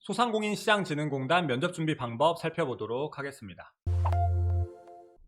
소상공인시장진흥공단 면접준비 방법 살펴보도록 하겠습니다.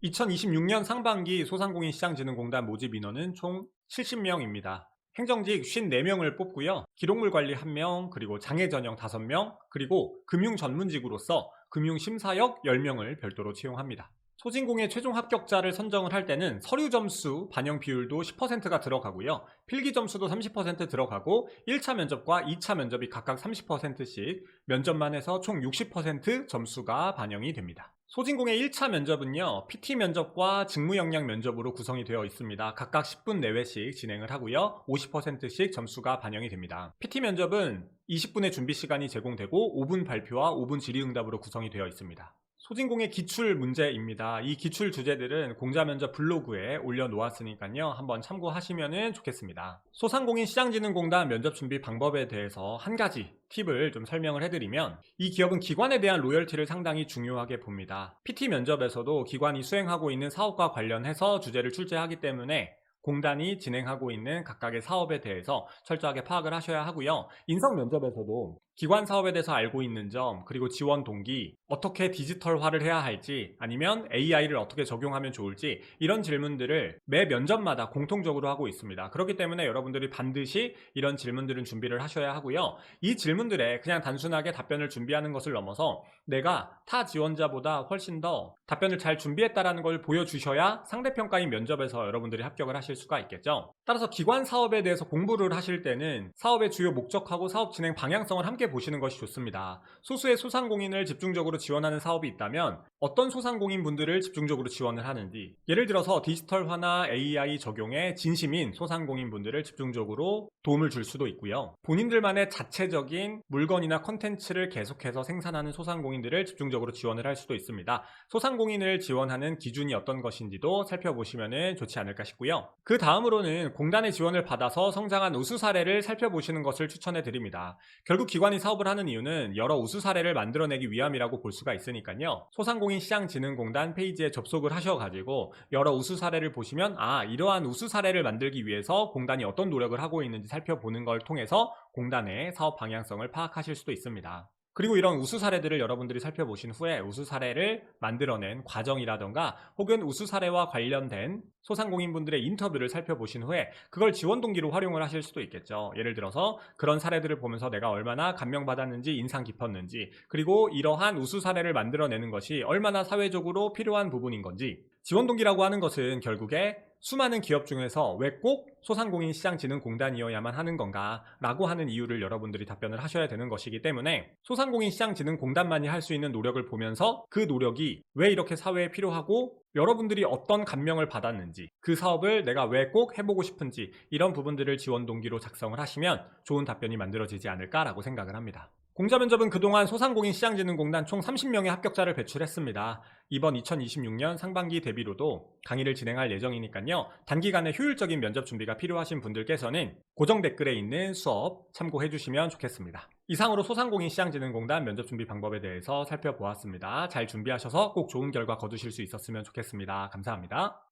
2026년 상반기 소상공인시장진흥공단 모집 인원은 총 70명입니다. 행정직 54명을 뽑고요. 기록물 관리 1명, 그리고 장애 전형 5명, 그리고 금융 전문직으로서 금융심사역 10명을 별도로 채용합니다. 소진공의 최종 합격자를 선정을 할 때는 서류 점수 반영 비율도 10%가 들어가고요. 필기 점수도 30% 들어가고 1차 면접과 2차 면접이 각각 30%씩 면접만 해서 총 60% 점수가 반영이 됩니다. 소진공의 1차 면접은요, PT 면접과 직무 역량 면접으로 구성이 되어 있습니다. 각각 10분 내외씩 진행을 하고요, 50%씩 점수가 반영이 됩니다. PT 면접은 20분의 준비 시간이 제공되고 5분 발표와 5분 질의응답으로 구성이 되어 있습니다. 소진공의 기출 문제입니다. 이 기출 주제들은 공자면접 블로그에 올려놓았으니까요, 한번 참고하시면 좋겠습니다. 소상공인시장진흥공단 면접준비 방법에 대해서 한 가지 팁을 좀 설명을 해드리면, 이 기업은 기관에 대한 로열티를 상당히 중요하게 봅니다. PT 면접에서도 기관이 수행하고 있는 사업과 관련해서 주제를 출제하기 때문에 공단이 진행하고 있는 각각의 사업에 대해서 철저하게 파악을 하셔야 하고요. 인성 면접에서도 기관 사업에 대해서 알고 있는 점, 그리고 지원 동기, 어떻게 디지털화를 해야 할지, 아니면 AI를 어떻게 적용하면 좋을지, 이런 질문들을 매 면접마다 공통적으로 하고 있습니다. 그렇기 때문에 여러분들이 반드시 이런 질문들은 준비를 하셔야 하고요. 이 질문들에 그냥 단순하게 답변을 준비하는 것을 넘어서 내가 타 지원자보다 훨씬 더 답변을 잘 준비했다는 걸 보여주셔야 상대평가인 면접에서 여러분들이 합격을 하실 수가 있겠죠. 따라서 기관 사업에 대해서 공부를 하실 때는 사업의 주요 목적하고 사업 진행 방향성을 함께 보시는 것이 좋습니다. 소수의 소상공인을 집중적으로 지원하는 사업이 있다면 어떤 소상공인 분들을 집중적으로 지원을 하는지, 예를 들어서 디지털화나 AI 적용에 진심인 소상공인 분들을 집중적으로 도움을 줄 수도 있고요. 본인들만의 자체적인 물건이나 콘텐츠를 계속해서 생산하는 소상공인들을 집중적으로 지원을 할 수도 있습니다. 소상공인을 지원하는 기준이 어떤 것인지도 살펴보시면 좋지 않을까 싶고요. 그 다음으로는 공단의 지원을 받아서 성장한 우수 사례를 살펴보시는 것을 추천해 드립니다. 결국 기관이 사업을 하는 이유는 여러 우수 사례를 만들어내기 위함이라고 볼 수가 있으니까요. 소상공인시장진흥공단 페이지에 접속을 하셔가지고 여러 우수 사례를 보시면, 이러한 우수 사례를 만들기 위해서 공단이 어떤 노력을 하고 있는지 살펴보는 걸 통해서 공단의 사업 방향성을 파악하실 수도 있습니다. 그리고 이런 우수 사례들을 여러분들이 살펴보신 후에 우수 사례를 만들어낸 과정이라던가 혹은 우수 사례와 관련된 소상공인분들의 인터뷰를 살펴보신 후에 그걸 지원 동기로 활용을 하실 수도 있겠죠. 예를 들어서 그런 사례들을 보면서 내가 얼마나 감명받았는지, 인상 깊었는지, 그리고 이러한 우수 사례를 만들어내는 것이 얼마나 사회적으로 필요한 부분인 건지. 지원 동기라고 하는 것은 결국에 수많은 기업 중에서 왜 꼭 소상공인시장진흥공단이어야만 하는 건가 라고 하는 이유를 여러분들이 답변을 하셔야 되는 것이기 때문에 소상공인시장진흥공단만이 할 수 있는 노력을 보면서 그 노력이 왜 이렇게 사회에 필요하고 여러분들이 어떤 감명을 받았는지, 그 사업을 내가 왜 꼭 해보고 싶은지, 이런 부분들을 지원 동기로 작성을 하시면 좋은 답변이 만들어지지 않을까라고 생각을 합니다. 공자면접은 그동안 소상공인시장진흥공단 총 30명의 합격자를 배출했습니다. 이번 2026년 상반기 대비로도 강의를 진행할 예정이니까요. 단기간에 효율적인 면접 준비가 필요하신 분들께서는 고정 댓글에 있는 수업 참고해 주시면 좋겠습니다. 이상으로 소상공인시장진흥공단 면접 준비 방법에 대해서 살펴보았습니다. 잘 준비하셔서 꼭 좋은 결과 거두실 수 있었으면 좋겠습니다. 감사합니다.